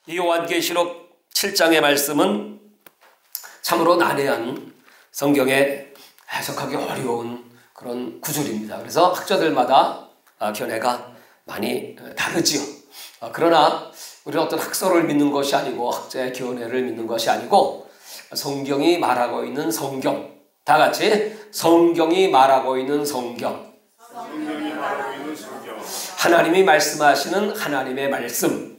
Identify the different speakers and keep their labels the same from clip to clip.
Speaker 1: 이 요한계시록 7장의 말씀은 참으로 난해한 성경에 해석하기 어려운 그런 구절입니다. 그래서 학자들마다 견해가 많이 다르지요. 그러나 우리는 어떤 학설을 믿는 것이 아니고 학자의 견해를 믿는 것이 아니고 성경이 말하고 있는 성경, 다 같이 성경이 말하고 있는 성경, 하나님이 말씀하시는 하나님의 말씀,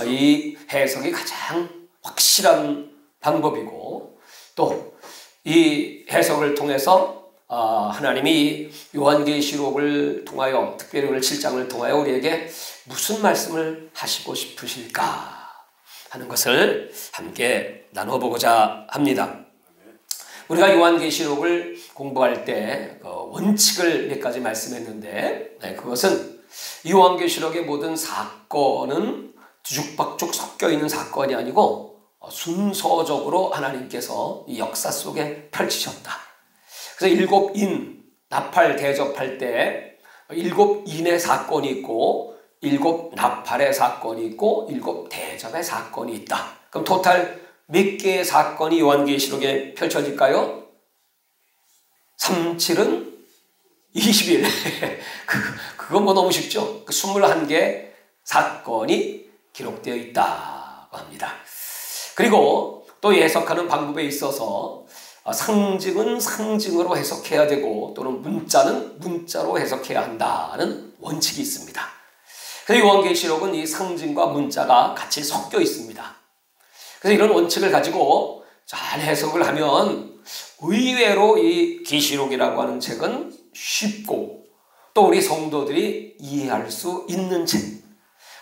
Speaker 1: 이 해석이 가장 확실한 방법이고, 또 이 해석을 통해서 하나님이 요한계시록을 통하여, 특별히 오늘 7장을 통하여 우리에게 무슨 말씀을 하시고 싶으실까 하는 것을 함께 나눠보고자 합니다. 우리가 요한계시록을 공부할 때 원칙을 몇 가지 말씀했는데, 그것은 요한계시록의 모든 사건은 뒤죽박죽 섞여 있는 사건이 아니고 순서적으로 하나님께서 이 역사 속에 펼치셨다. 그래서 일곱 인, 나팔 대접할 때 일곱 인의 사건이 있고 일곱 나팔의 사건이 있고 일곱 대접의 사건이 있다. 그럼 토탈 몇 개의 사건이 요한계시록에 펼쳐질까요? 3, 7은 21. 그건 뭐 너무 쉽죠? 21개 사건이 기록되어 있다고 합니다. 그리고 또 해석하는 방법에 있어서 상징은 상징으로 해석해야 되고 또는 문자는 문자로 해석해야 한다는 원칙이 있습니다. 그래서 요한계시록은 이 상징과 문자가 같이 섞여 있습니다. 그래서 이런 원칙을 가지고 잘 해석을 하면 의외로 이 계시록이라고 하는 책은 쉽고 또 우리 성도들이 이해할 수 있는 책,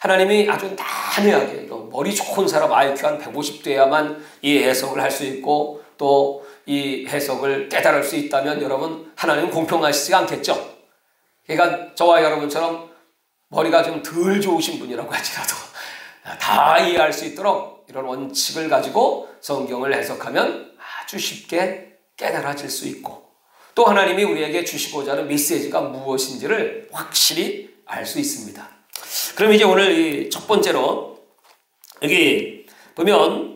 Speaker 1: 하나님이 아주 난해하게 머리 좋은 사람 IQ 한 150 돼야만 이 해석을 할 수 있고 또 이 해석을 깨달을 수 있다면 여러분 하나님은 공평하시지 않겠죠? 그러니까 저와 여러분처럼 머리가 좀 덜 좋으신 분이라고 할지라도 다 이해할 수 있도록 이런 원칙을 가지고 성경을 해석하면 아주 쉽게 깨달아질 수 있고 또 하나님이 우리에게 주시고자 하는 메시지가 무엇인지를 확실히 알 수 있습니다. 그럼 이제 오늘 이 첫 번째로 여기 보면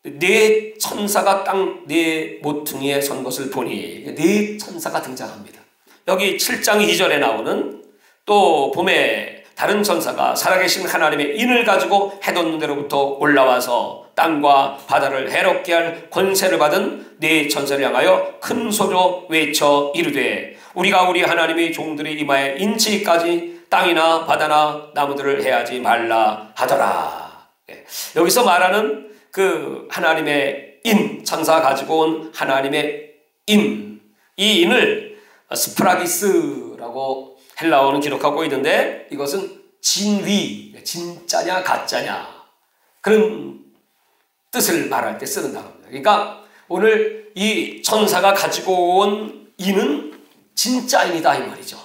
Speaker 1: 네 천사가 땅 네 모퉁이에 선 것을 보니 네 천사가 등장합니다. 여기 7장 2절에 나오는 또 봄에 다른 천사가 살아계신 하나님의 인을 가지고 해돋는 데로부터 올라와서 땅과 바다를 해롭게 할 권세를 받은 네 천사를 향하여 큰 소리로 외쳐 이르되 우리가 우리 하나님의 종들의 이마에 인치기까지 땅이나 바다나 나무들을 해하지 말라 하더라. 여기서 말하는 그 하나님의 인, 천사가 가지고 온 하나님의 인, 이 인을 스프라기스라고 헬라어는 기록하고 있는데 이것은 진위, 진짜냐 가짜냐 그런 뜻을 말할 때 쓰는다고 합니다. 그러니까 오늘 이 천사가 가지고 온 인은 진짜인이다 이 말이죠.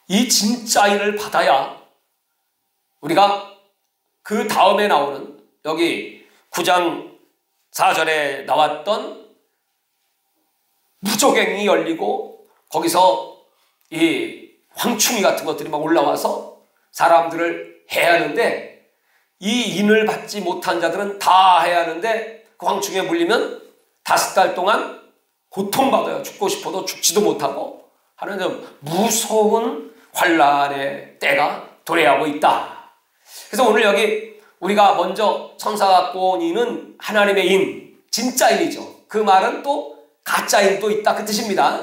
Speaker 1: 이 진짜인을 받아야 우리가 그 다음에 나오는 여기 9장 4절에 나왔던 무저갱이 열리고 거기서 이 황충이 같은 것들이 막 올라와서 사람들을 해하는데 이 인을 받지 못한 자들은 다 해하는데 그 황충에 물리면 5달 동안 고통받아요. 죽고 싶어도 죽지도 못하고 하는 좀 무서운 환란의 때가 도래하고 있다. 그래서 오늘 여기 우리가 먼저 천사가 갖고 온 인은 하나님의 인, 진짜인이죠. 그 말은 또 가짜인도 있다 그 뜻입니다.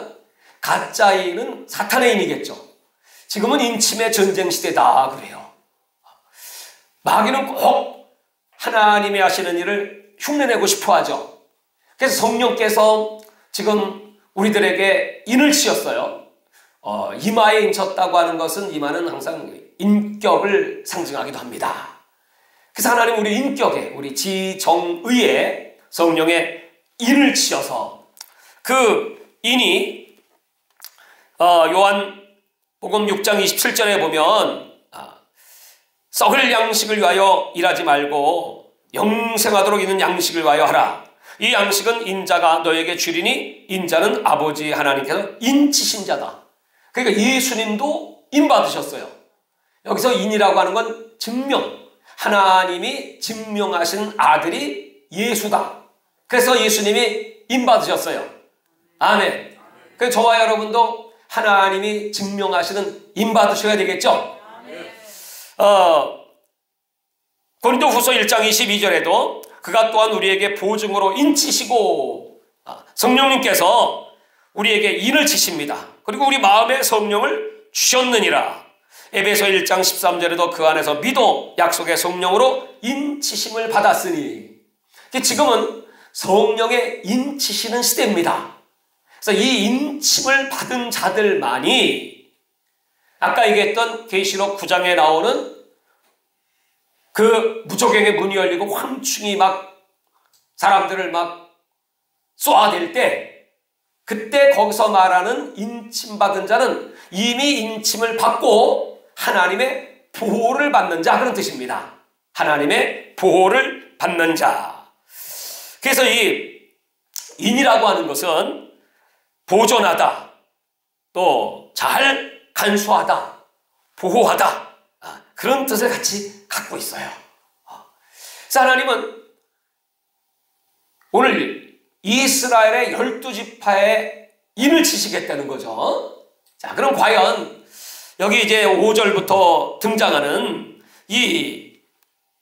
Speaker 1: 가짜인은 사탄의 인이겠죠. 지금은 인침의 전쟁 시대다 그래요. 마귀는 꼭 하나님이 하시는 일을 흉내내고 싶어 하죠. 그래서 성령께서 지금 우리들에게 인을 치었어요. 이마에 인쳤다고 하는 것은 이마는 항상 인격을 상징하기도 합니다. 그래서 하나님 우리 인격에 우리 지정의에 성령의 인을 치어서 그 인이 요한복음 6장 27절에 보면 썩을 양식을 위하여 일하지 말고 영생하도록 있는 양식을 위하여 하라. 이 양식은 인자가 너에게 주리니 인자는 아버지 하나님께서 인치신 자다. 그러니까 예수님도 인 받으셨어요. 여기서 인이라고 하는 건 증명. 하나님이 증명하신 아들이 예수다. 그래서 예수님이 인 받으셨어요. 아멘. 그래서 저와 여러분도 하나님이 증명하시는 인 받으셔야 되겠죠? 고린도후서 1장 22절에도 그가 또한 우리에게 보증으로 인치시고, 성령님께서 우리에게 인을 치십니다. 그리고 우리 마음에 성령을 주셨느니라. 에베소 1장 13절에도 그 안에서 믿어 약속의 성령으로 인치심을 받았으니. 지금은 성령의 인치시는 시대입니다. 그래서 이 인침을 받은 자들만이 아까 얘기했던 계시록 9장에 나오는 그 무저갱의 문이 열리고 황충이 막 사람들을 막 쏘아댈 때, 그때 거기서 말하는 인침받은 자는 이미 인침을 받고 하나님의 보호를 받는 자, 그런 뜻입니다. 하나님의 보호를 받는 자. 그래서 이 인이라고 하는 것은 보존하다, 또 잘 간수하다, 보호하다, 그런 뜻을 같이 갖고 있어요. 그래서 하나님은 오늘 이스라엘의 12지파에 인을 치시겠다는 거죠. 자, 그럼 과연 여기 이제 5절부터 등장하는 이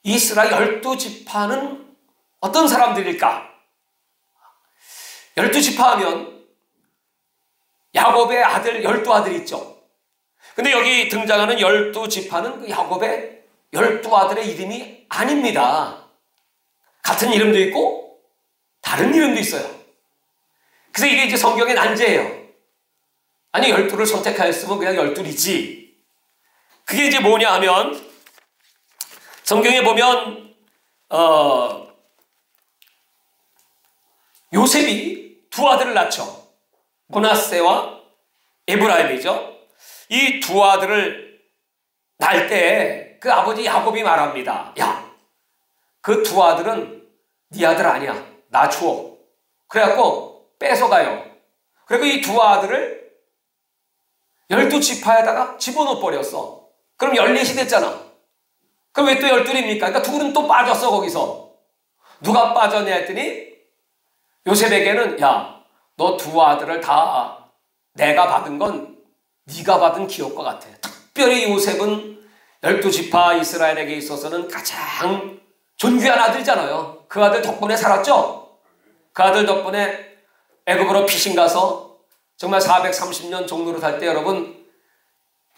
Speaker 1: 이스라엘 12지파는 어떤 사람들일까? 12지파 하면 야곱의 아들 12아들이 있죠. 근데 여기 등장하는 12지파는 그 야곱의 12아들의 이름이 아닙니다. 같은 이름도 있고 다른 이름도 있어요. 그래서 이게 이제 성경의 난제예요. 아니, 12를 선택하였으면 그냥 12이지. 그게 이제 뭐냐 하면, 성경에 보면 요셉이 두 아들을 낳죠. 므낫세와 에브라임이죠. 이 두 아들을 낳을 때 그 아버지 야곱이 말합니다. 야, 그 두 아들은 네 아들 아니야. 나 주어. 그래갖고 뺏어가요. 그리고 이 두 아들을 12지파에다가 집어넣어 버렸어. 그럼 14이 됐잖아. 그럼 왜 또 12입니까? 그러니까 둘은 또 빠졌어. 거기서 누가 빠졌냐 했더니 요셉에게는, 야, 너 두 아들을 다 내가 받은 건 네가 받은 기업과 같아. 특별히 요셉은 12지파 이스라엘에게 있어서는 가장 존귀한 아들이잖아요. 그 아들 덕분에 살았죠. 그 아들 덕분에 애굽으로 피신 가서 정말 430년 종로로 살 때 여러분,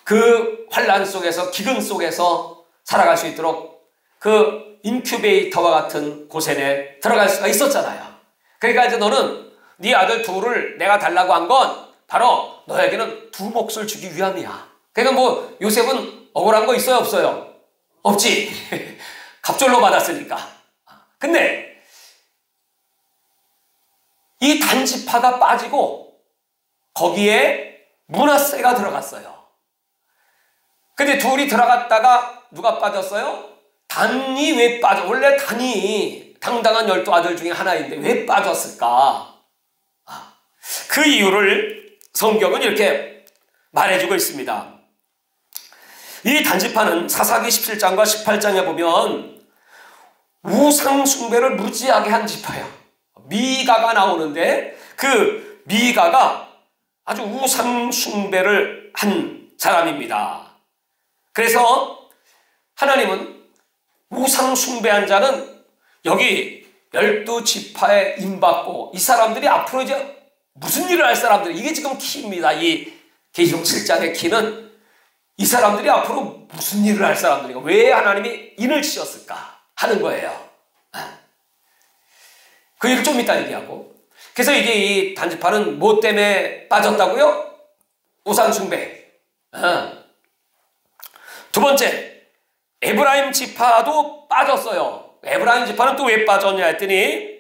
Speaker 1: 그 환란 속에서, 기근 속에서 살아갈 수 있도록 그 인큐베이터와 같은 곳에 들어갈 수가 있었잖아요. 그러니까 이제 너는 네 아들 둘을 내가 달라고 한 건 바로 너에게는 두 몫을 주기 위함이야. 그러니까 뭐 요셉은 억울한 거 있어요, 없어요? 없지. 갑절로 받았으니까. 근데 이 단지파가 빠지고 거기에 므낫세가 들어갔어요. 근데 둘이 들어갔다가 누가 빠졌어요? 단이 왜 빠져? 원래 단이 당당한 12아들 중에 하나인데 왜 빠졌을까? 그 이유를 성경은 이렇게 말해주고 있습니다. 이 단지파는 사사기 17장과 18장에 보면 우상 숭배를 무지하게 한 지파예요. 미가가 나오는데 그 미가가 아주 우상 숭배를 한 사람입니다. 그래서 하나님은 우상 숭배한 자는 여기 12지파에 임받고 이 사람들이 앞으로 이제 무슨 일을 할 사람들, 이게 지금 키입니다. 이 계시록 7장의 키는 이 사람들이 앞으로 무슨 일을 할 사람들이고 왜 하나님이 인을 치셨을까 하는 거예요. 그 일을 좀 이따 얘기하고. 그래서 이게 이 단지파는 뭐 때문에 빠졌다고요? 우상숭배. 두 번째, 에브라임 지파도 빠졌어요. 에브라임 지파는 또 왜 빠졌냐 했더니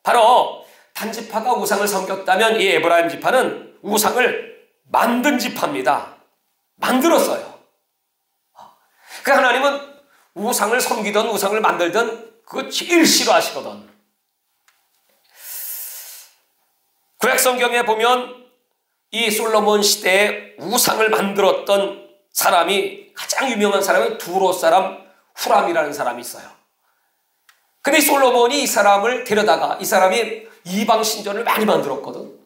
Speaker 1: 바로 단지파가 우상을 섬겼다면 이 에브라임 지파는 우상을 만든 지파입니다. 만들었어요. 그 하나님은 우상을 섬기던 우상을 만들던 그거 제일 싫어하시거든. 구약 성경에 보면 이 솔로몬 시대에 우상을 만들었던 사람이, 가장 유명한 사람은 두로 사람 후람이라는 사람이 있어요. 근데 솔로몬이 이 사람을 데려다가, 이 사람이 이방 신전을 많이 만들었거든.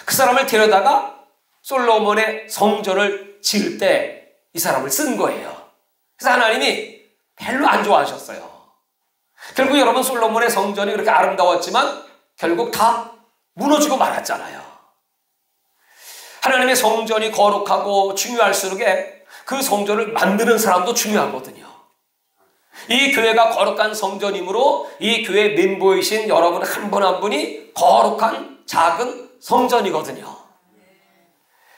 Speaker 1: 그 사람을 데려다가 솔로몬의 성전을 지을 때 이 사람을 쓴 거예요. 그래서 하나님이 별로 안 좋아하셨어요. 결국 여러분, 솔로몬의 성전이 그렇게 아름다웠지만 결국 다 무너지고 말았잖아요. 하나님의 성전이 거룩하고 중요할수록 그 성전을 만드는 사람도 중요하거든요. 이 교회가 거룩한 성전이므로 이 교회 멤버이신 여러분 한 분 한 분이 거룩한 작은 성전이거든요.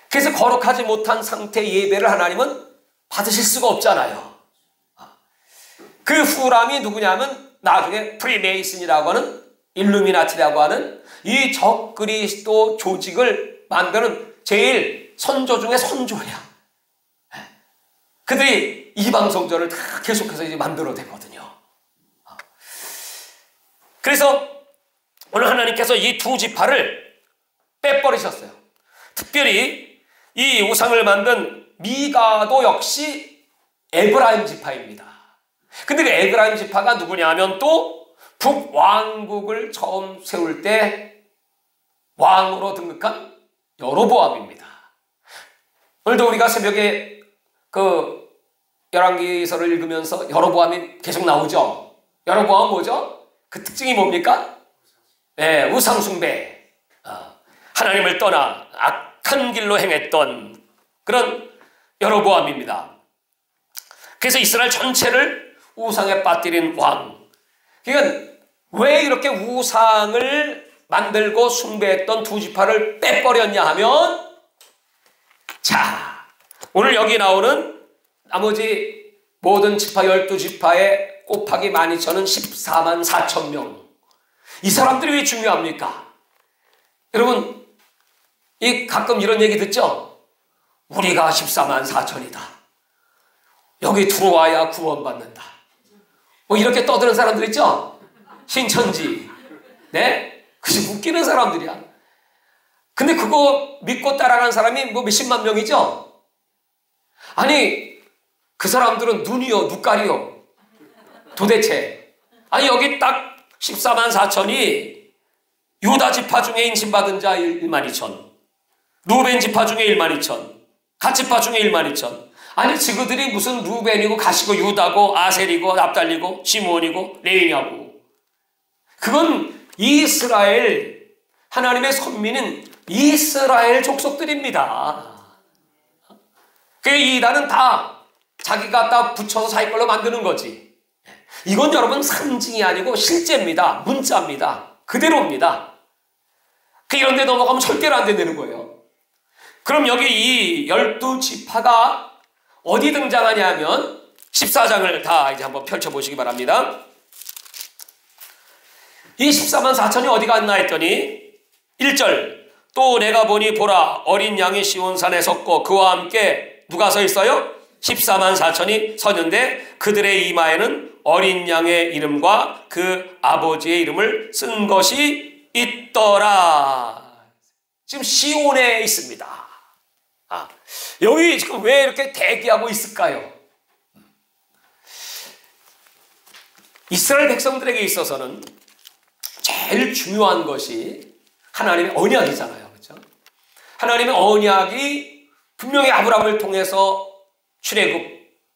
Speaker 1: 그래서 거룩하지 못한 상태의 예배를 하나님은 받으실 수가 없잖아요. 그 후람이 누구냐면 나중에 프리메이슨이라고 하는, 일루미나티라고 하는 이 적그리스도 조직을 만드는 제일 선조 중에 선조야. 그들이 이방 성전을 다 계속해서 이제 만들어내거든요. 그래서 오늘 하나님께서 이 두 지파를 빼버리셨어요. 특별히 이 우상을 만든 미가도 역시 에브라임 지파입니다. 근데 그 에브라임 지파가 누구냐면 또 북왕국을 처음 세울 때 왕으로 등극한 여로보암입니다. 오늘도 우리가 새벽에 그 열왕기서를 읽으면서 여로보암이 계속 나오죠. 여로보암 뭐죠? 그 특징이 뭡니까? 네, 우상숭배. 하나님을 떠나 악한 길로 행했던 그런 여로보암입니다. 그래서 이스라엘 전체를 우상에 빠뜨린 왕. 그러니까 왜 이렇게 우상을 만들고 숭배했던 두 지파를 빼버렸냐 하면, 자, 오늘 여기 나오는 나머지 모든 지파 12지파의 곱하기 12,000은 14만 4천 명. 이 사람들이 왜 중요합니까? 여러분, 가끔 이런 얘기 듣죠? 우리가 14만 4천이다. 여기 들어와야 구원받는다. 뭐 이렇게 떠드는 사람들 있죠? 신천지. 네? 그게 웃기는 사람들이야. 근데 그거 믿고 따라가는 사람이 뭐 몇십만 명이죠? 아니, 그 사람들은 눈이요, 눈깔이요. 도대체. 아니, 여기 딱 14만 4천이 유다 지파 중에 인신받은 자 1만 2천. 루벤 지파 중에 1만 2천. 갓 지파 중에 1만 2천. 아니, 지그들이 무슨 루벤이고 갓이고 유다고 아셀이고 납달리고 시므온이고 레위냐고. 그건 이스라엘, 하나님의 선민은 이스라엘 족속들입니다. 그 이단은 다 자기가 다 붙여서 자기 걸로 만드는 거지. 이건 여러분 상징이 아니고 실제입니다. 문자입니다. 그대로입니다. 이런 데 넘어가면 절대로 안 되는 거예요. 그럼 여기 이 12지파가 어디 등장하냐면 14장을 다 이제 한번 펼쳐보시기 바랍니다. 이 14만 4천이 어디 갔나 했더니 1절, 또 내가 보니 보라 어린 양이 시온산에 섰고 그와 함께 누가 서 있어요? 14만 4천이 서는데 그들의 이마에는 어린 양의 이름과 그 아버지의 이름을 쓴 것이 있더라. 지금 시온에 있습니다. 여기 지금 왜 이렇게 대기하고 있을까요? 이스라엘 백성들에게 있어서는 제일 중요한 것이 하나님의 언약이잖아요. 그렇죠? 하나님의 언약이 분명히 아브라함을 통해서 출애굽,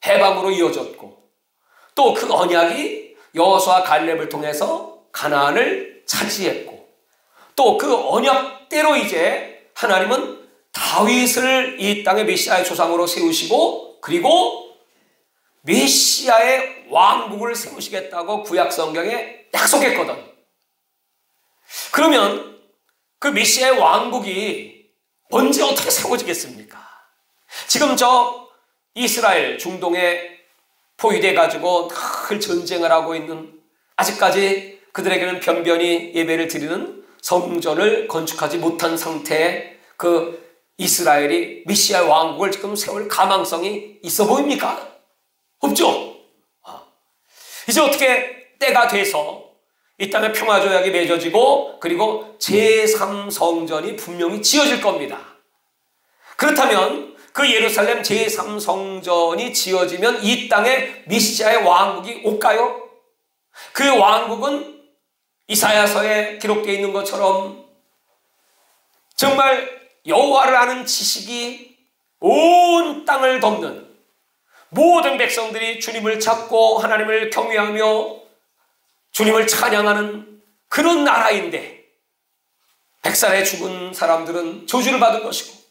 Speaker 1: 해방으로 이어졌고 또 그 언약이 여호수아 갈렙을 통해서 가나안을 차지했고 또 그 언약대로 이제 하나님은 다윗을 이 땅의 메시아의 조상으로 세우시고 그리고 메시아의 왕국을 세우시겠다고 구약 성경에 약속했거든. 그러면 그 메시아의 왕국이 언제 어떻게 세워지겠습니까? 지금 저 이스라엘 중동에 포위돼 가지고 늘 전쟁을 하고 있는, 아직까지 그들에게는 변변히 예배를 드리는 성전을 건축하지 못한 상태의 그 이스라엘이 메시아의 왕국을 지금 세울 가망성이 있어 보입니까? 없죠. 이제 어떻게 때가 돼서 이 땅에 평화조약이 맺어지고 그리고 제3성전이 분명히 지어질 겁니다. 그렇다면 그 예루살렘 제3성전이 지어지면 이 땅에 메시아의 왕국이 올까요? 그 왕국은 이사야서에 기록되어 있는 것처럼 정말 여호와를 아는 지식이 온 땅을 덮는 모든 백성들이 주님을 찾고 하나님을 경외하며 주님을 찬양하는 그런 나라인데, 백살에 죽은 사람들은 저주를 받은 것이고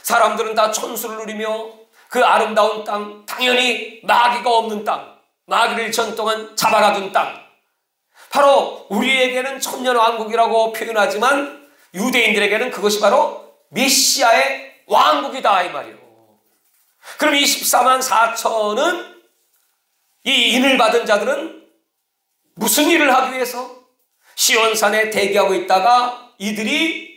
Speaker 1: 사람들은 다 천수를 누리며 그 아름다운 땅, 당연히 마귀가 없는 땅, 마귀를 1천 동안 잡아가둔 땅, 바로 우리에게는 천년왕국이라고 표현하지만 유대인들에게는 그것이 바로 메시아의 왕국이다 이 말이에요. 그럼 이 14만 4천은 이 인을 받은 자들은 무슨 일을 하기 위해서 시온산에 대기하고 있다가 이들이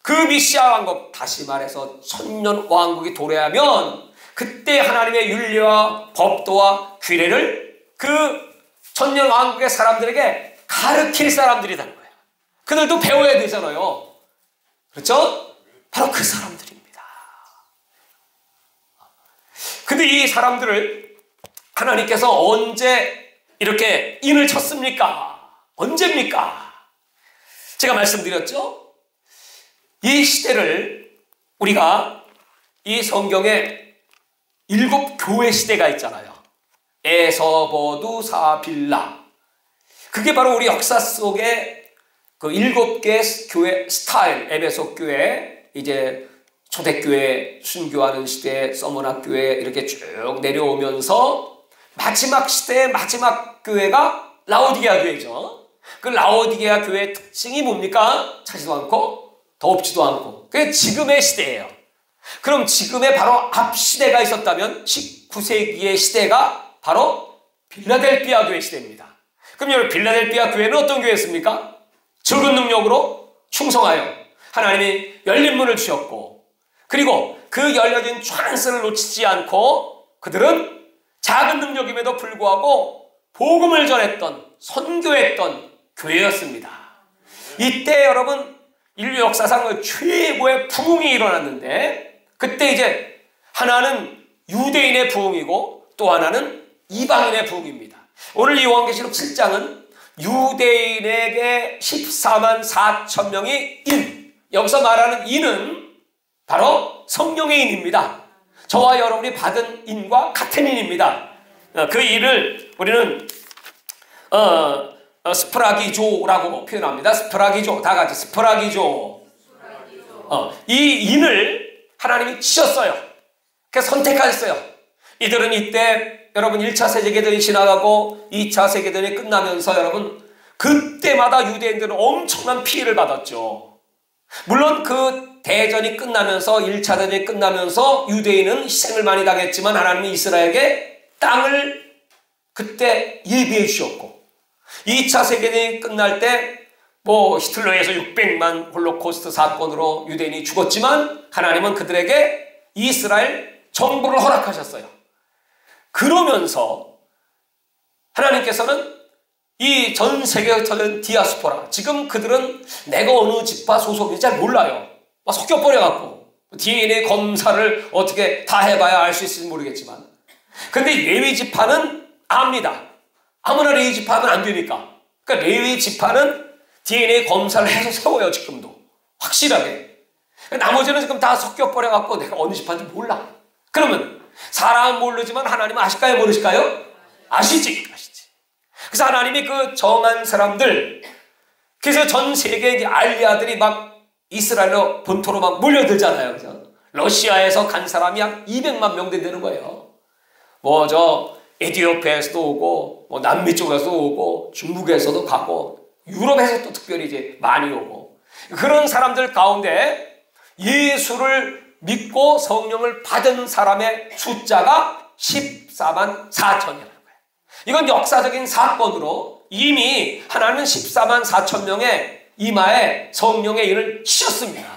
Speaker 1: 그 메시아 왕국, 다시 말해서 천년 왕국이 도래하면 그때 하나님의 윤리와 법도와 규례를 그 천년 왕국의 사람들에게 가르칠 사람들이라는 거예요. 그들도 배워야 되잖아요. 그렇죠? 바로 그 사람들입니다. 근데 이 사람들을 하나님께서 언제 이렇게 인을 쳤습니까? 언제입니까? 제가 말씀드렸죠? 이 시대를 우리가 이 성경에 7 교회 시대가 있잖아요. 에서버두 사빌라. 그게 바로 우리 역사 속에 그 7개의 교회 스타일, 에베소 교회, 이제 초대교회, 순교하는 시대, 서머나 교회 이렇게 쭉 내려오면서 마지막 시대의 마지막 교회가 라오디게아 교회죠. 그 라오디게아 교회의 특징이 뭡니까? 차지도 않고 덥지도 않고. 그게 지금의 시대예요. 그럼 지금의 바로 앞 시대가 있었다면 19세기의 시대가 바로 빌라델피아 교회 시대입니다. 그럼 여러분, 빌라델피아 교회는 어떤 교회였습니까? 적은 능력으로 충성하여 하나님이 열린 문을 주셨고, 그리고 그 열려진 찬스를 놓치지 않고 그들은 작은 능력임에도 불구하고 복음을 전했던, 선교했던 교회였습니다. 이때 여러분, 인류 역사상 최고의 부흥이 일어났는데, 그때 이제 하나는 유대인의 부흥이고 또 하나는 이방인의 부흥입니다. 오늘 이 요한계시록 7장은 유대인에게 14만 4천 명의 인, 여기서 말하는 인은 바로 성령의 인입니다. 저와 여러분이 받은 인과 같은 인입니다. 그 인을 우리는 스프라기조라고 표현합니다. 스프라기조, 다 같이 스프라기조. 이 인을 하나님이 치셨어요. 그래서 선택하셨어요. 이들은 이때 여러분 1차 세계대전이 지나가고 2차 세계대전이 끝나면서 여러분 그때마다 유대인들은 엄청난 피해를 받았죠. 물론 그 대전이 끝나면서 1차 대전이 끝나면서 유대인은 희생을 많이 당했지만 하나님이 이스라엘에게 땅을 그때 예비해 주셨고, 2차 세계대전이 끝날 때 히틀러에서 600만 홀로코스트 사건으로 유대인이 죽었지만 하나님은 그들에게 이스라엘 정부를 허락하셨어요. 그러면서 하나님께서는 이 전 세계에 터진 디아스포라, 지금 그들은 내가 어느 지파 소속인지 잘 몰라요. 막 섞여버려갖고 DNA 검사를 어떻게 다 해봐야 알 수 있을지 모르겠지만, 근데 레위 지파는 압니다. 아무나 레위 지파하면 안 되니까. 그러니까 레위 지파는 DNA 검사를 해서 세워요. 지금도 확실하게. 나머지는 지금 다 섞여버려갖고 내가 어느 지파인지 몰라. 그러면 사람은 모르지만 하나님은 아실까요? 모르실까요? 아시지. 그래서 하나님이 그 정한 사람들, 그래서 전 세계 알리아들이 막 이스라엘로 본토로 막 몰려들잖아요. 그죠? 러시아에서 간 사람이 한 200만 명 되는 거예요. 에티오피아에서도 오고, 남미 쪽에서도 오고, 중국에서도 가고, 유럽에서 또 특별히 이제 많이 오고, 그런 사람들 가운데 예수를 믿고 성령을 받은 사람의 숫자가 14만 4천이라는 거예요. 이건 역사적인 사건으로 이미 하나님은 14만 4천 명의 이마에 성령의 인을 치셨습니다.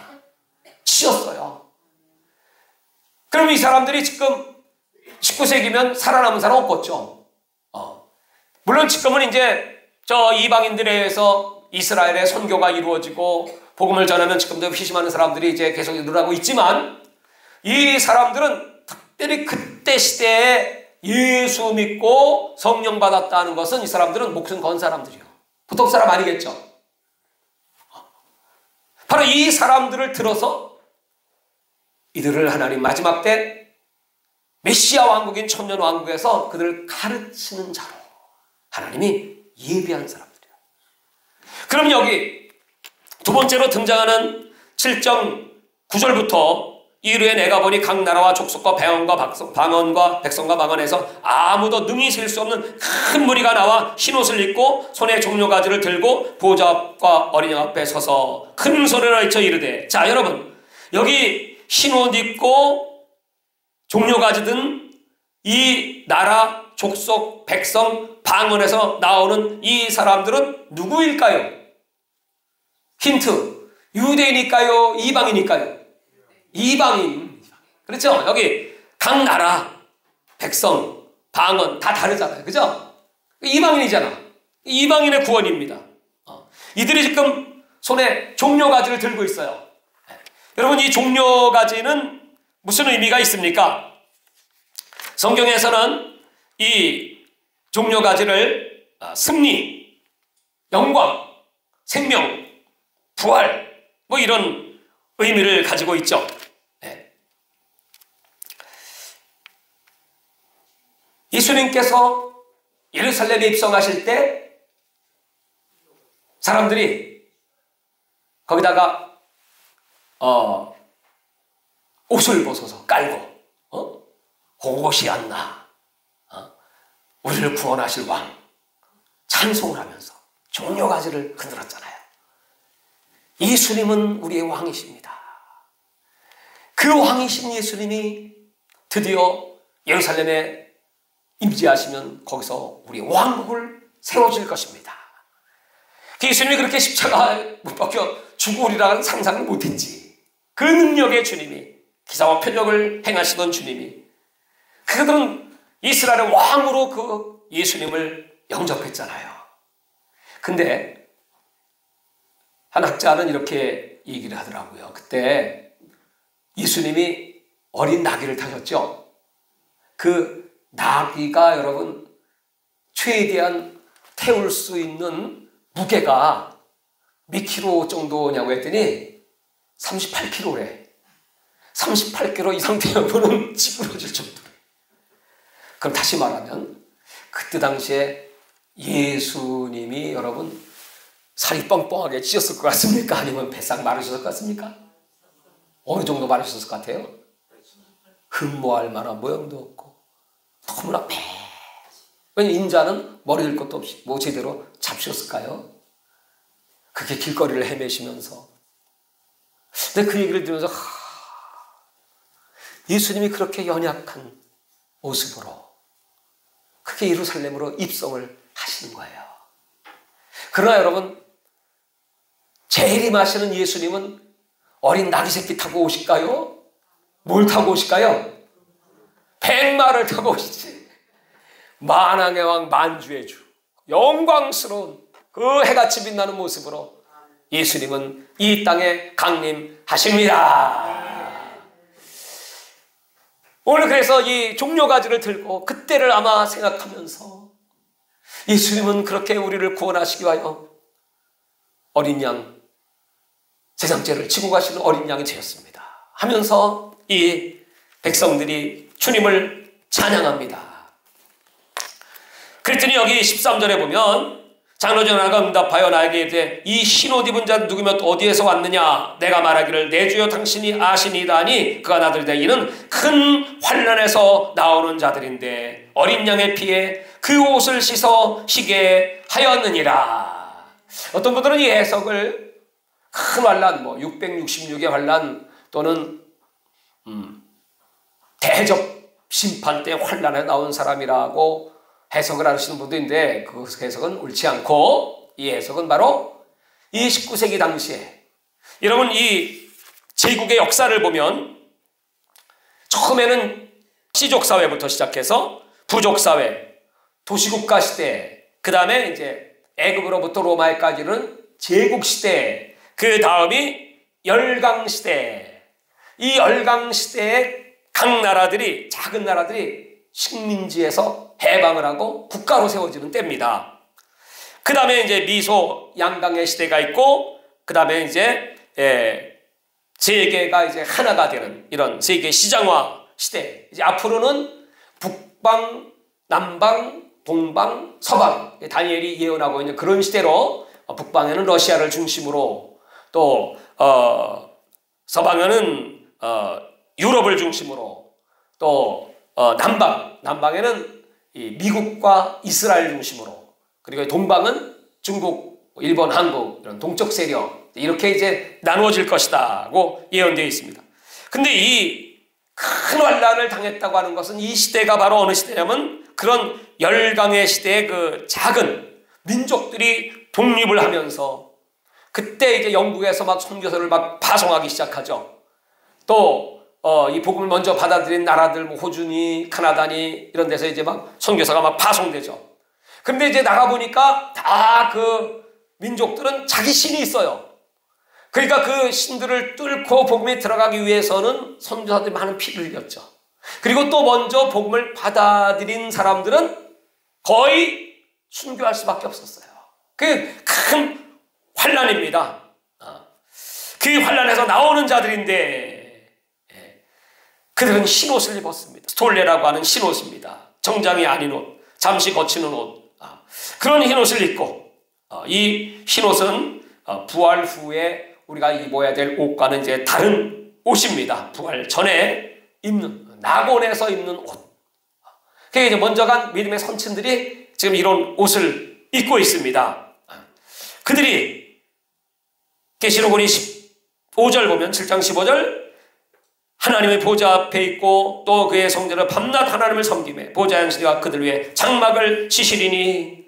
Speaker 1: 치셨어요. 그럼 이 사람들이 지금 19세기면 살아남은 사람 없겠죠. 물론 지금은 이제 저 이방인들에 의해서 이스라엘의 선교가 이루어지고 복음을 전하면 지금도 희심하는 사람들이 이제 계속 일어나고 있지만, 이 사람들은 특별히 그때 시대에 예수 믿고 성령 받았다는 것은 이 사람들은 목숨 건 사람들이요. 보통 사람 아니겠죠. 바로 이 사람들을 들어서 이들을 하나님 마지막 때 메시아 왕국인 천년 왕국에서 그들을 가르치는 자로 하나님이 예비한 사람들이에요. 그럼 여기 두 번째로 등장하는 7장 9절부터 이르에 내가 보니 각 나라와 족속과 방언과 백성과 방언에서 아무도 능히 셀 수 없는 큰 무리가 나와 흰옷을 입고 손에 종려가지를 들고 보좌 앞과 어린 양 앞에 서서 큰 소리로 외쳐 이르되. 자, 여러분, 여기 흰옷 입고 종려가지 든 이 나라 족속 백성 방언에서 나오는 이 사람들은 누구일까요? 힌트. 유대인일까요? 이방인일까요? 이방인. 그렇죠? 여기 각 나라, 백성, 방언 다 다르잖아요. 그죠? 이방인이잖아. 이방인의 구원입니다. 이들이 지금 손에 종려가지를 들고 있어요. 여러분, 이 종려가지는 무슨 의미가 있습니까? 성경에서는 이 종려가지를 승리, 영광, 생명, 부활 뭐 이런 의미를 가지고 있죠. 예수님께서 예루살렘에 입성하실 때 사람들이 거기다가 옷을 벗어서 깔고 호시안나 우리를 구원하실 왕 찬송을 하면서 종려가지를 흔들었잖아요. 예수님은 우리의 왕이십니다. 그 왕이신 예수님이 드디어 예루살렘에 임재하시면 거기서 우리의 왕국을 세워질 것입니다. 예수님이 그렇게 십자가에 못 박혀 죽으리라는 상상을 못했지. 그 능력의 주님이, 기사와 표적을 행하시던 주님이, 그들은 이스라엘의 왕으로 그 예수님을 영접했잖아요. 근데 한 학자는 이렇게 얘기를 하더라고요. 그때 예수님이 어린 나귀를 타셨죠. 그 나귀가 여러분 최대한 태울 수 있는 무게가 몇 킬로 정도냐고 했더니 38kg래. 38kg 이상 되면은 찌그러질 정도래. 그럼 다시 말하면 그때 당시에 예수님이 여러분 살이 뻥뻥하게 찌었을 것 같습니까? 아니면 뱃살 마르셨을 것 같습니까? 어느 정도 마르셨을 것 같아요? 흠모할 만한 모양도 없고 너무나 왜냐면 인자는 머리 들 것도 없이 뭐 제대로 잡으셨을까요? 그렇게 길거리를 헤매시면서. 근데 그 얘기를 들으면서 예수님이 그렇게 연약한 모습으로 그렇게 예루살렘으로 입성을 하시는 거예요. 그러나 여러분, 재림하시는 예수님은 어린 나귀 새끼 타고 오실까요? 뭘 타고 오실까요? 백마를 타고 오시지. 만왕의 왕, 만주의 주, 영광스러운 그 해같이 빛나는 모습으로 예수님은 이 땅에 강림하십니다. 오늘 그래서 이 종려가지를 들고 그때를 아마 생각하면서 예수님은 그렇게 우리를 구원하시기 위하여 어린 양, 세상 죄를 지고 가시는 어린 양이 되었습니다 하면서 이 백성들이 주님을 찬양합니다. 그랬더니 여기 13절에 보면 장로 중 하나가 응답하여 나에게 이르되 이 흰옷 입은 자는 누구며 어디에서 왔느냐? 내가 말하기를 내 주여 당신이 아시니이다 하니 그가 나들이되 이는 큰 환난에서 나오는 자들인데 어린 양의 피에 그 옷을 씻어 희게 하였느니라. 어떤 분들은 이 해석을 큰 환난, 666의 환난 또는 대접 심판 때 환난에 나온 사람이라고 해석을 하시는 분도 있는데 그 해석은 옳지 않고 이 해석은 바로 이 19세기 당시에 여러분 이 제국의 역사를 보면 처음에는 시족사회부터 시작해서 부족사회, 도시국가 시대, 그 다음에 이제 애굽으로부터 로마에까지는 제국시대, 그 다음이 열강시대, 이 열강 시대에 각 나라들이, 작은 나라들이 식민지에서 해방을 하고 국가로 세워지는 때입니다. 그 다음에 이제 미소 양강의 시대가 있고, 그 다음에 이제 세계가 이제 하나가 되는 이런 세계 시장화 시대. 이제 앞으로는 북방, 남방, 동방, 서방, 다니엘이 예언하고 있는 그런 시대로, 북방에는 러시아를 중심으로, 또 서방에는 유럽을 중심으로, 또 남방에는 이 미국과 이스라엘 중심으로, 그리고 동방은 중국, 일본, 한국 이런 동쪽 세력, 이렇게 이제 나누어질 것이다고 예언되어 있습니다. 근데 이 큰 환란을 당했다고 하는 것은, 이 시대가 바로 어느 시대냐면 그런 열강의 시대의 그 작은 민족들이 독립을 하면서, 그때 이제 영국에서 막 선교사를 막 파송하기 시작하죠. 또 이 복음을 먼저 받아들인 나라들, 뭐 호주니 카나다니 이런 데서 이제 막 선교사가 막 파송되죠. 근데 이제 나가보니까 다 그 민족들은 자기 신이 있어요. 그러니까 그 신들을 뚫고 복음에 들어가기 위해서는 선교사들이 많은 피를 흘렸죠. 그리고 또 먼저 복음을 받아들인 사람들은 거의 순교할 수밖에 없었어요. 그 큰 환란입니다. 그 환란에서 나오는 자들인데, 그들은 흰옷을 입었습니다. 스톨레라고 하는 흰옷입니다. 정장이 아닌 옷, 잠시 거치는 옷, 그런 흰옷을 입고, 이 흰옷은 부활 후에 우리가 입어야 될 옷과는 이제 다른 옷입니다. 부활 전에 입는, 낙원에서 입는 옷. 그게 이제 먼저 간 믿음의 선친들이 지금 이런 옷을 입고 있습니다. 그들이 계시록 우리 15절 보면, 7장 15절, 하나님의 보좌 앞에 있고 또 그의 성전을 밤낮 하나님을 섬기매 보좌 양식과 그들 위에 장막을 치시리니,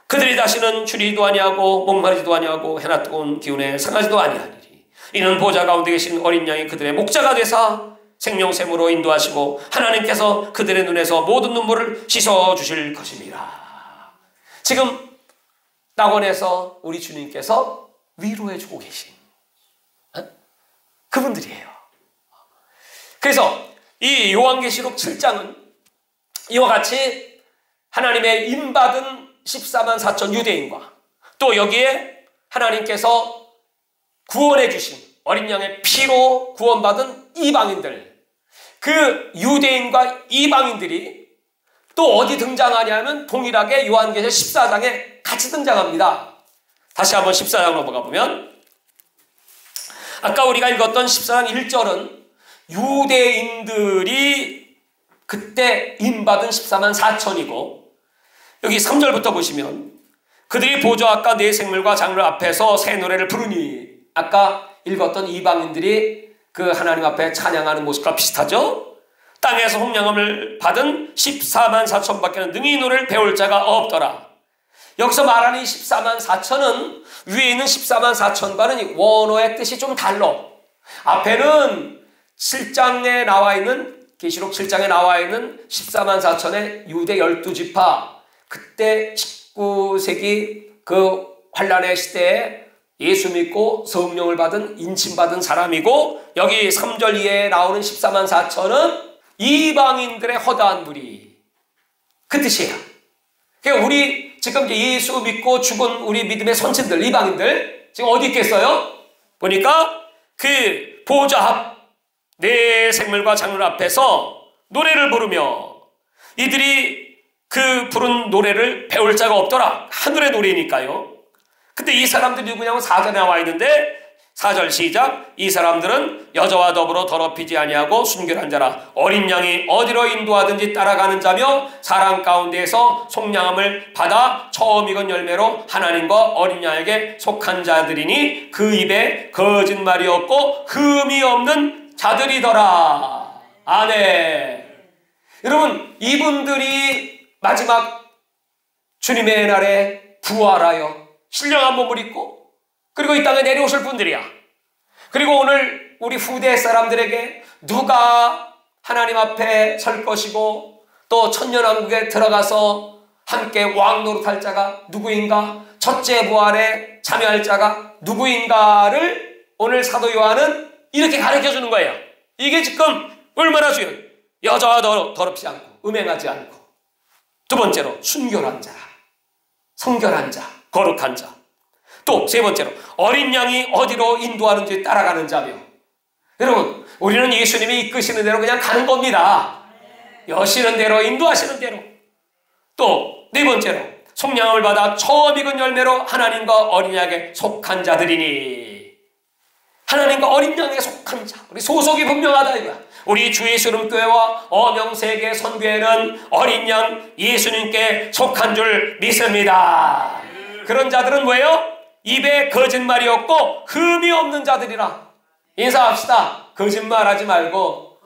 Speaker 1: 그들이 다시는 추리도 아니하고 목마르지도 아니하고 해나 뜨거운 기운에 상하지도 아니하리니, 이는 보좌 가운데 계신 어린 양이 그들의 목자가 되사 생명샘으로 인도하시고 하나님께서 그들의 눈에서 모든 눈물을 씻어주실 것입니다. 지금 낙원에서 우리 주님께서 위로해주고 계신 그분들이에요. 그래서 이 요한계시록 7장은 이와 같이 하나님의 인받은 14만 4천 유대인과, 또 여기에 하나님께서 구원해 주신 어린 양의 피로 구원받은 이방인들, 그 유대인과 이방인들이 또 어디 등장하냐면 동일하게 요한계시록 14장에 같이 등장합니다. 다시 한번 14장 넘어가 보면, 아까 우리가 읽었던 14장 1절은 유대인들이 그때 인받은 14만 4천이고, 여기 3절부터 보시면 그들이 보좌 앞과 네 생물과 장로 앞에서 새 노래를 부르니, 아까 읽었던 이방인들이 그 하나님 앞에 찬양하는 모습과 비슷하죠. 땅에서 홍량함을 받은 14만 4천 밖에는 능히 노래를 배울 자가 없더라. 여기서 말하는 이 14만 4천은 위에 있는 14만 4천과는 원어의 뜻이 좀 달라. 앞에는 7장에 나와 있는, 계시록 7장에 나와 있는 14만 4천의 유대 12지파, 그때 19세기 그 환란의 시대에 예수 믿고 성령을 받은, 인침받은 사람이고, 여기 3절 이하에 나오는 14만 4천은 이방인들의 허다한 무리, 그 뜻이에요. 그러니까 우리 지금 예수 믿고 죽은 우리 믿음의 선친들, 이방인들 지금 어디 있겠어요? 보니까 그 보좌 앞 네 생물과 장로 앞에서 노래를 부르며, 이들이 그 부른 노래를 배울 자가 없더라. 하늘의 노래니까요. 근데 이 사람들이 누구냐면 4절에 나와 있는데, 4절 시작. 이 사람들은 여자와 더불어 더럽히지 아니하고 순결한 자라, 어린 양이 어디로 인도하든지 따라가는 자며 사랑 가운데에서 속량함을 받아 처음 익은 열매로 하나님과 어린 양에게 속한 자들이니 그 입에 거짓말이 없고 흠이 없는 자들이더라. 아멘. 여러분, 이분들이 마지막 주님의 날에 부활하여 신령한 몸을 입고 그리고 이 땅에 내려오실 분들이야. 그리고 오늘 우리 후대 사람들에게 누가 하나님 앞에 설 것이고 또 천년왕국에 들어가서 함께 왕 노릇할 자가 누구인가, 첫째 부활에 참여할 자가 누구인가를 오늘 사도 요한은 이렇게 가르쳐주는 거예요. 이게 지금 얼마나 중요해요. 여자와 더럽지 않고 음행하지 않고, 두 번째로 순결한 자, 성결한 자, 거룩한 자, 또 세 번째로 어린 양이 어디로 인도하는지 따라가는 자며. 여러분, 우리는 예수님이 이끄시는 대로 그냥 가는 겁니다. 여시는 대로, 인도하시는 대로. 또 네 번째로 속량함을 받아 처음 익은 열매로 하나님과 어린 양에 속한 자들이니. 하나님과 어린 양에 속한 자, 우리 소속이 분명하다 이거야. 우리 주 예수님 교회와 어명세계 선교회는 어린 양 예수님께 속한 줄 믿습니다. 그런 자들은 뭐예요? 입에 거짓말이 없고 흠이 없는 자들이라. 인사합시다. 거짓말하지 말고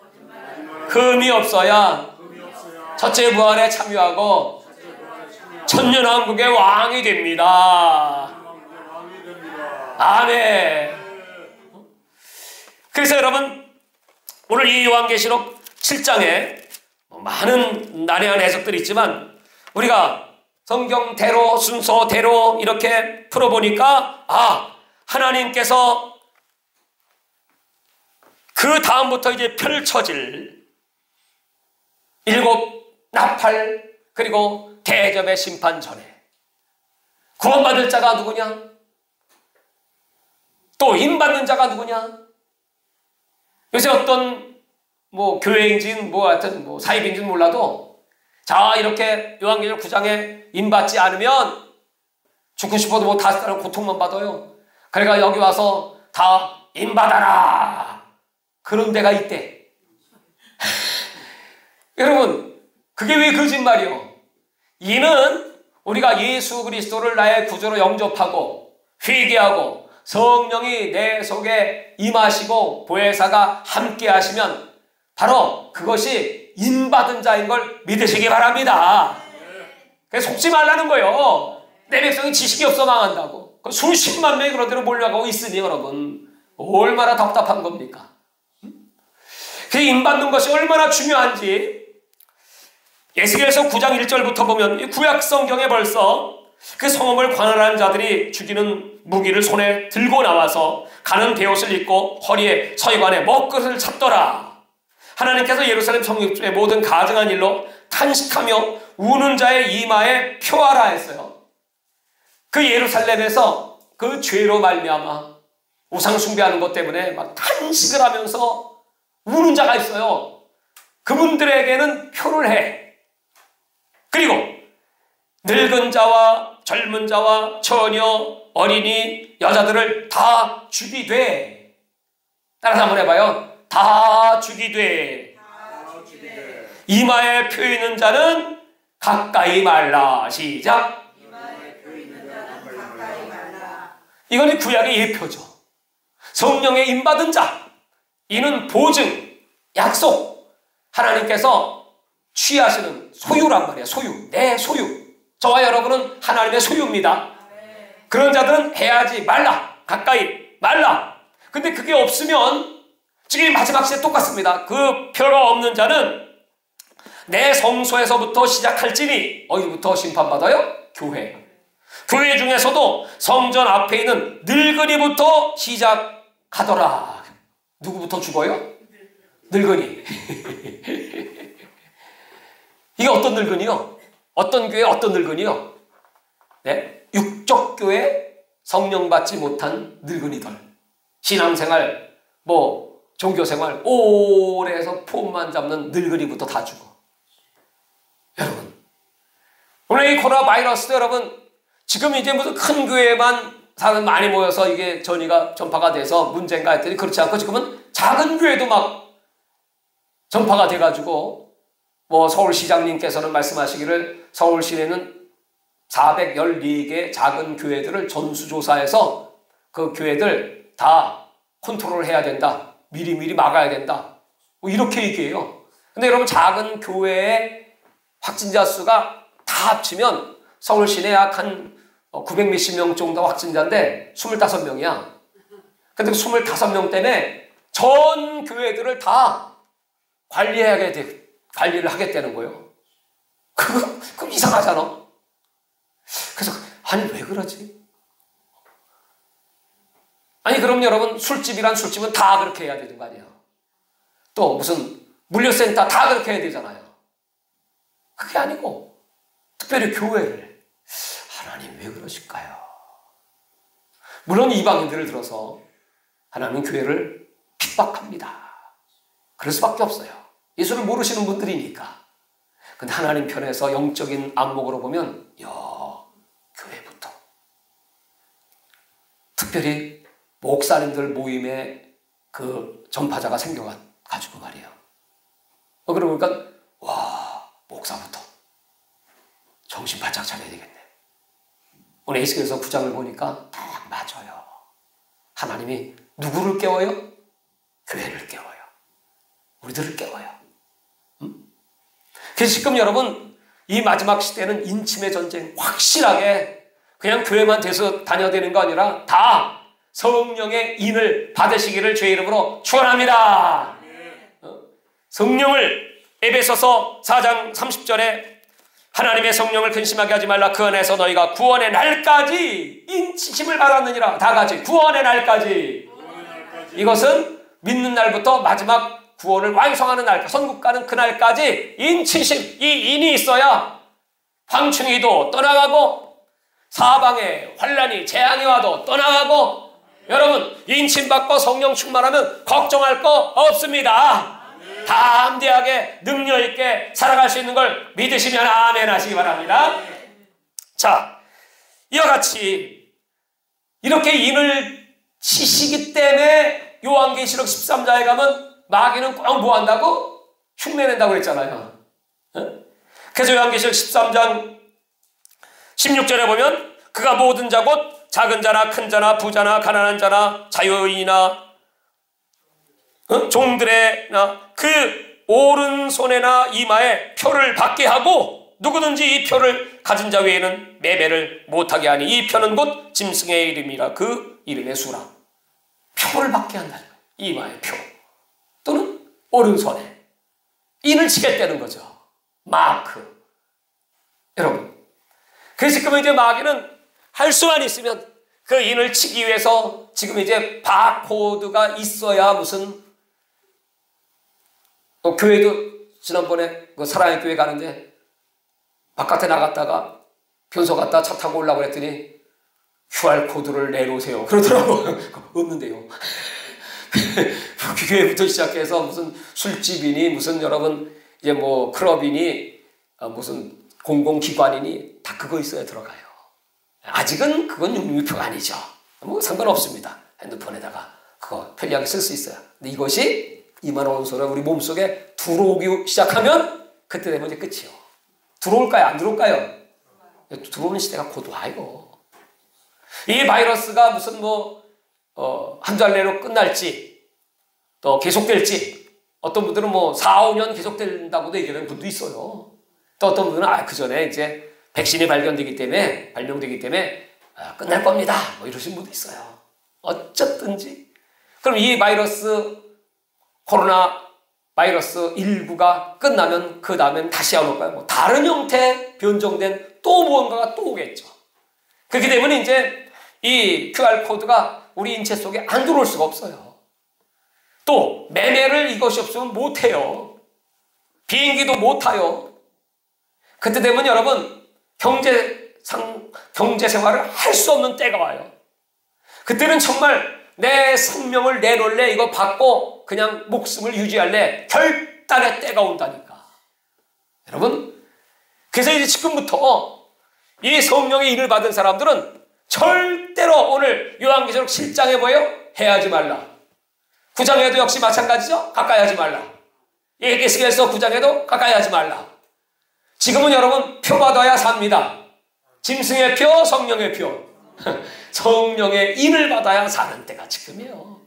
Speaker 1: 흠이 없어야 첫째 부활에 참여하고 천년왕국의 왕이 됩니다. 아멘. 그래서 여러분, 오늘 이 요한계시록 7장에 많은 난해한 해석들이 있지만 우리가 성경대로 순서대로 이렇게 풀어보니까 하나님께서 그 다음부터 이제 펼쳐질 일곱 나팔 그리고 대접의 심판 전에 구원받을 자가 누구냐? 또 임받는 자가 누구냐? 요새 어떤 교회인지는 하여튼 사입인지는 몰라도 자 이렇게 요한계시록 9장에 임받지 않으면 죽고 싶어도 다섯 달은 고통만 받아요. 그러니까 여기 와서 다 임받아라. 그런 데가 있대. 여러분, 그게 왜 거짓말이요? 이는 우리가 예수 그리스도를 나의 구주로 영접하고 회개하고 성령이 내 속에 임하시고 보혜사가 함께 하시면 바로 그것이 인받은 자인 걸 믿으시기 바랍니다. 그래서 속지 말라는 거예요. 내 백성이 지식이 없어 망한다고. 수십만 명이 그런 데로 몰려가고 있으니 여러분 얼마나 답답한 겁니까? 그 인받는 것이 얼마나 중요한지 에스겔서 9장 1절부터 보면 구약 성경에 벌써 그 성읍을 관할하는 자들이 죽이는 무기를 손에 들고 나와서 가는 베옷을 입고 허리에 서기관에 먹것을 찾더라. 하나님께서 예루살렘 성읍의 모든 가증한 일로 탄식하며 우는 자의 이마에 표하라 했어요. 그 예루살렘에서 그 죄로 말미암아 우상 숭배하는 것 때문에 막 탄식을 하면서 우는 자가 있어요. 그분들에게는 표를 해. 그리고 늙은 자와 젊은 자와 처녀, 어린이, 여자들을 다 죽이되, 따라서 한번 해봐요. 다 죽이되, 이마에 표 있는 자는 가까이 말라. 시작. 이건 구약의 예표죠. 성령의 임받은 자, 이는 보증, 약속, 하나님께서 취하시는 소유란 말이에요. 소유, 내 소유. 저와 여러분은 하나님의 소유입니다. 그런 자들은 해야지 말라. 가까이 말라. 근데 그게 없으면 지금 마지막 시대 똑같습니다. 그 표가 없는 자는 내 성소에서부터 시작할지니 어디부터 심판받아요? 교회. 교회 중에서도 성전 앞에 있는 늙은이부터 시작하더라. 누구부터 죽어요? 늙은이. 이게 어떤 늙은이요? 어떤 교회 어떤 늙은이요? 네? 육적 교회 성령 받지 못한 늙은이들. 신앙생활, 종교생활 오래 해서 폼만 잡는 늙은이부터 다 죽어. 여러분, 오늘 이 코로나 바이러스도 여러분 지금 이제 무슨 큰 교회만 사람 많이 모여서 이게 전파가 돼서 문제인가 했더니 그렇지 않고 지금은 작은 교회도 막 전파가 돼가지고 서울시장님께서는 말씀하시기를 서울시내는 414개 작은 교회들을 전수조사해서 그 교회들 다 컨트롤 해야 된다. 미리미리 막아야 된다. 이렇게 얘기해요. 근데 여러분 작은 교회의 확진자 수가 다 합치면 서울시내 약 한 900 몇십 명 정도 확진자인데 25명이야. 근데 그 25명 때문에 전 교회들을 다 관리를 하겠다는 거예요. 그럼 이상하잖아. 그래서 아니 왜 그러지? 아니 그럼 여러분 술집이란 술집은 다 그렇게 해야 되는 거 아니야. 또 무슨 물류센터 다 그렇게 해야 되잖아요. 그게 아니고 특별히 교회를 하나님 왜 그러실까요? 물론 이방인들을 들어서 하나님 교회를 핍박합니다. 그럴 수밖에 없어요. 예수를 모르시는 분들이니까. 근데 하나님 편에서 영적인 안목으로 보면 교회부터 특별히 목사님들 모임에 그 전파자가 생겨가지고 말이에요. 그러니까 목사부터 정신 바짝 차려야 되겠네. 오늘 에스겔서 9장을 보니까 딱 맞아요. 하나님이 누구를 깨워요? 교회를 깨워요. 우리들을 깨워요. 그래서 지금 여러분 이 마지막 시대는 인침의 전쟁, 확실하게 그냥 교회만 돼서 다녀야 되는 거 아니라 다 성령의 인을 받으시기를 주의 이름으로 축원합니다. 성령을 에베소서 4장 30절에 하나님의 성령을 근심하게 하지 말라. 그 안에서 너희가 구원의 날까지 인치심을 받았느니라. 다 같이 구원의 날까지. 이것은 믿는 날부터 마지막 구원을 완성하는 날, 선국가는 그날까지 인치심, 이 인이 있어야 황충이도 떠나가고 사방에 환란이 재앙이 와도 떠나가고 여러분 인침받고 성령 충만하면 걱정할 거 없습니다. 담대하게 능력 있게 살아갈 수 있는 걸 믿으시면 아멘 하시기 바랍니다. 자, 이와 같이 이렇게 인을 치시기 때문에 요한계시록 13장에 가면 마귀는 꼭 뭐 한다고? 흉내낸다고 그랬잖아요. 그래서 요한계시록 13장 16절에 보면 그가 모든 자 곧 작은 자나 큰 자나 부자나 가난한 자나 자유인이나 종들의나 그 오른손에나 이마에 표를 받게 하고 누구든지 이 표를 가진 자 외에는 매매를 못하게 하니 이 표는 곧 짐승의 이름이라 그 이름의 수라. 표를 받게 한다는 거예요. 이마에 표 또는 오른손에 인을 치겠다는 거죠. 마크. 여러분, 그래서 지금 이제 마귀는 할 수만 있으면 그 인을 치기 위해서 지금 이제 바코드가 있어야 무슨 교회도 지난번에 그 사랑의 교회 가는데 바깥에 나갔다가 변소 갔다 차 타고 오려고 그랬더니 QR코드를 내놓으세요. 그러더라고. 없는데요. 교회부터 시작해서 무슨 술집이니 무슨 여러분 이제 뭐 클럽이니 무슨 공공기관이니 다 그거 있어야 들어가요. 아직은 그건 육류표가 아니죠. 뭐 상관없습니다. 핸드폰에다가 그거 편리하게 쓸 수 있어요. 근데 이것이 2만 원소가 우리 몸속에 들어오기 시작하면 그때 되면 이제 끝이요. 들어올까요? 안 들어올까요? 들어오는 시대가 곧 와요. 이 바이러스가 무슨 한 달 내로 끝날지 또 계속될지 어떤 분들은 4, 5년 계속된다고도 얘기하는 분도 있어요. 또 어떤 분들은 그 전에 이제 백신이 발명되기 때문에 끝날 겁니다. 이러신 분도 있어요. 어쨌든지 그럼 이 코로나 바이러스 19가 끝나면 그 다음엔 다시 안 올까요? 다른 형태 변종된 또 무언가가 또 오겠죠. 그렇게 되면 이제 이 QR코드가 우리 인체 속에 안 들어올 수가 없어요. 또 매매를 이것이 없으면 못해요. 비행기도 못 타요. 그때 되면 여러분 경제 생활을 할 수 없는 때가 와요. 그때는 정말 내 생명을 내놓을래 이거 받고 그냥 목숨을 유지할래 결단의 때가 온다니까. 여러분 그래서 이제 지금부터 이 성령의 인을 받은 사람들은 절대로 오늘 요한계시록 7장에 뭐예요? 해하지 말라. 9장에도 역시 마찬가지죠. 가까이 하지 말라. 에스겔서 9장에도 가까이 하지 말라. 지금은 여러분 표 받아야 삽니다. 짐승의 표, 성령의 표. 성령의 인을 받아야 사는 때가 지금이에요.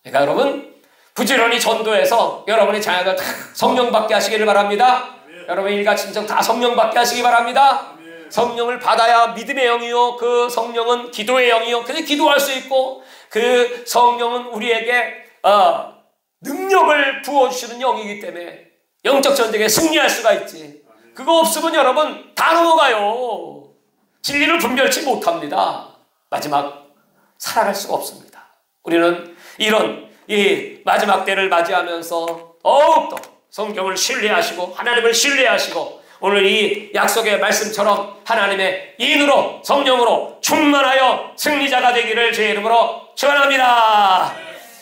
Speaker 1: 그러니까 여러분 부지런히 전도해서 여러분의 자녀들 다 성령 받게 하시기를 바랍니다. 여러분 일가친정 다 성령 받게 하시기 바랍니다. 성령을 받아야 믿음의 영이요 그 성령은 기도의 영이요 그래서 기도할 수 있고 그 성령은 우리에게 능력을 부어주시는 영이기 때문에 영적 전쟁에 승리할 수가 있지. 그거 없으면 여러분 다 넘어가요. 진리를 분별치 못합니다. 마지막 살아갈 수가 없습니다. 우리는 이런 이 마지막 때를 맞이하면서 더욱더 성경을 신뢰하시고 하나님을 신뢰하시고 오늘 이 약속의 말씀처럼 하나님의 인으로 성령으로 충만하여 승리자가 되기를 제 이름으로 축원합니다.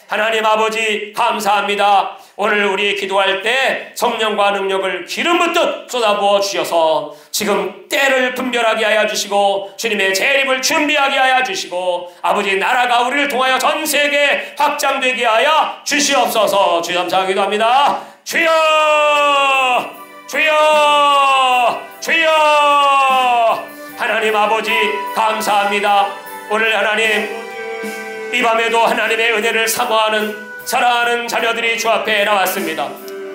Speaker 1: 하나님 아버지 감사합니다. 오늘 우리 기도할 때 성령과 능력을 기름 붓듯 쏟아부어 주셔서 지금 때를 분별하게 하여 주시고 주님의 재림을 준비하게 하여 주시고 아버지 나라가 우리를 통하여 전 세계에 확장되게 하여 주시옵소서. 주여 감사하기도 합니다. 주여 주여 주여. 하나님 아버지 감사합니다. 오늘 하나님 이 밤에도 하나님의 은혜를 사모하는 사랑하는 자녀들이 주 앞에 나왔습니다.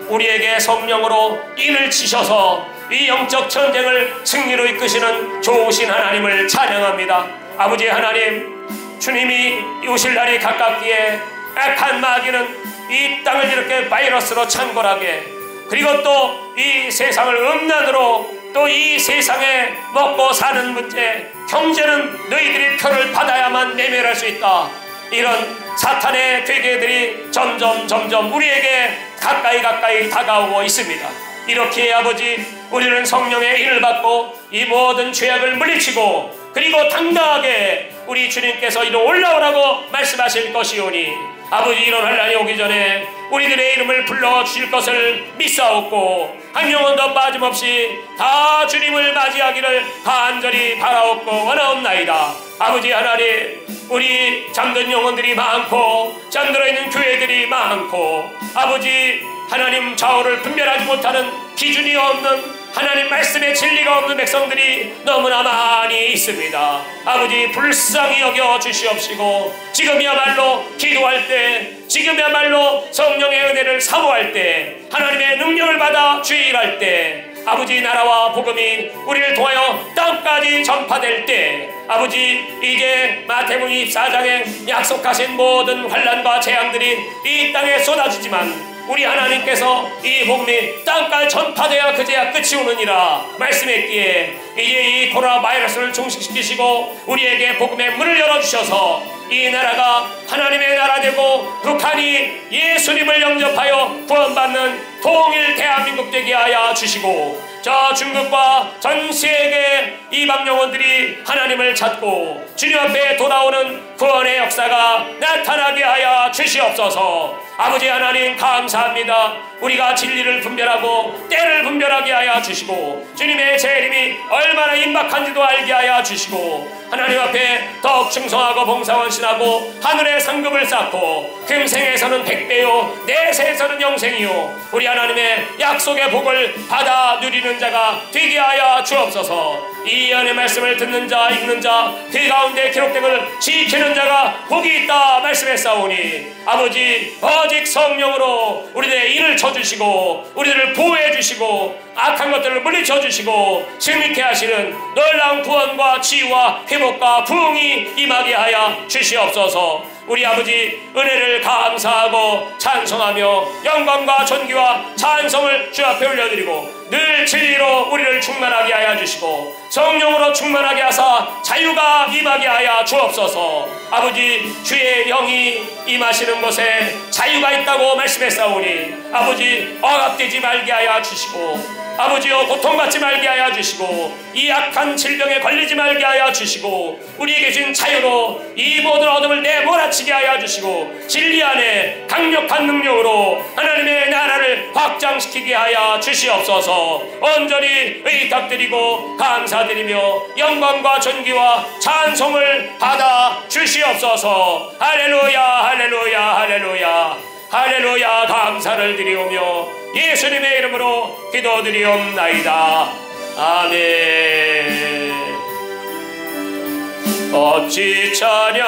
Speaker 1: 우리에게 성령으로 인을 치셔서 이 영적 전쟁을 승리로 이끄시는 좋으신 하나님을 찬양합니다. 아버지 하나님, 주님이 오실 날이 가깝기에 악한 마귀는 이 땅을 이렇게 바이러스로 창궐하게, 그리고 또 이 세상을 음란으로, 또 이 세상에 먹고 사는 문제, 경제는 너희들이 표를 받아야만 내면할 수 있다, 이런 사탄의 괴계들이 점점 우리에게 가까이 다가오고 있습니다. 이렇게 아버지 우리는 성령의 인을 받고 이 모든 죄악을 물리치고 그리고 당당하게 우리 주님께서 이리 올라오라고 말씀하실 것이오니 아버지 이런 환난이 오기 전에 우리들의 이름을 불러주실 것을 믿사옵고 한 영혼도 빠짐없이 다 주님을 맞이하기를 간절히 바라옵고 원하옵나이다. 아버지 하나님, 우리 잠든 영혼들이 많고 잠들어 있는 교회들이 많고 아버지 하나님 좌우를 분별하지 못하는 기준이 없는 하나님 말씀의 진리가 없는 백성들이 너무나 많이 있습니다. 아버지 불쌍히 여겨 주시옵시고 지금이야말로 기도할 때, 지금이야말로 성령의 은혜를 사모할 때, 하나님의 능력을 받아 주일할 때, 아버지 나라와 복음이 우리를 통하여 땅까지 전파될 때, 아버지 이제 마태복음 24장에 약속하신 모든 환난과 재앙들이 이 땅에 쏟아지지만 우리 하나님께서 이 복음이 땅까지 전파되어 그제야 끝이 오느니라 말씀했기에 이제 이 코로나 바이러스를 종식시키시고 우리에게 복음의 문을 열어주셔서 이 나라가 하나님의 나라 되고 북한이 예수님을 영접하여 구원받는 통일 대한민국 되게 하여 주시고 저 중국과 전 세계 이방 영혼들이 하나님을 찾고 주님 앞에 돌아오는 구원의 역사가 나타나게 하여 주시옵소서. 아버지 하나님 감사합니다. 우리가 진리를 분별하고 때를 분별하게 하여 주시고 주님의 재림이 얼마나 임박한지도 알게 하여 주시고 하나님 앞에 더욱 충성하고 봉사원신하고 하늘의 상급을 쌓고 금생에서는 100배요 내세에서는 영생이요 우리 하나님의 약속의 복을 받아 누리는 자가 되게 하여 주옵소서. 이 예언의 말씀을 듣는 자 읽는 자 그 가운데 기록됨을 지키는 자가 복이 있다 말씀했사오니 아버지 오직 성령으로 우리들의 일을 쳐주시고 우리들을 보호해 주시고 악한 것들을 물리쳐 주시고 승리케 하시는 놀라운 구원과 치유와 회복과 부흥이 임하게 하여 주시옵소서. 우리 아버지 은혜를 감사하고 찬송하며 영광과 존귀와 찬송을 주 앞에 올려드리고 늘 진리로 우리를 충만하게 하여 주시고 성령으로 충만하게 하사 자유가 임하게 하여 주옵소서. 아버지 주의 영이 임하시는 곳에 자유가 있다고 말씀했사오니 아버지 억압되지 말게 하여 주시고 아버지여 고통받지 말게 하여 주시고 이 악한 질병에 걸리지 말게 하여 주시고 우리에게 준 자유로 이 모든 어둠을 내몰아치게 하여 주시고 진리 안에 강력한 능력으로 하나님의 나라를 확장시키게 하여 주시옵소서. 온전히 의탁드리고 감사드리며 영광과 존귀와 찬송을 받아 주시옵소서. 할렐루야 할렐루야 할렐루야 할렐루야. 감사를 드리오며 예수님의 이름으로 기도드리옵나이다. 아멘. 어찌 찬양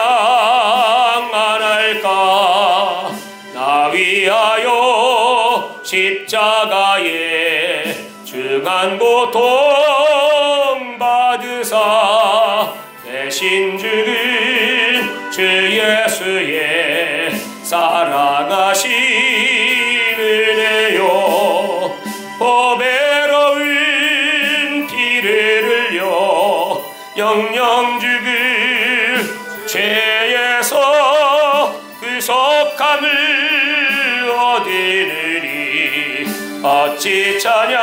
Speaker 1: 안 할까 나 위하여 십자가에 중한 고통 받으사 대신 죽은 주 예수의 사랑하신 은혜요 보배로운 피를 흘려 영영 죽은 죄에서 구속함을 얻으리니 어찌 찬양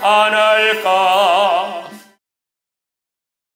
Speaker 1: 안 할까.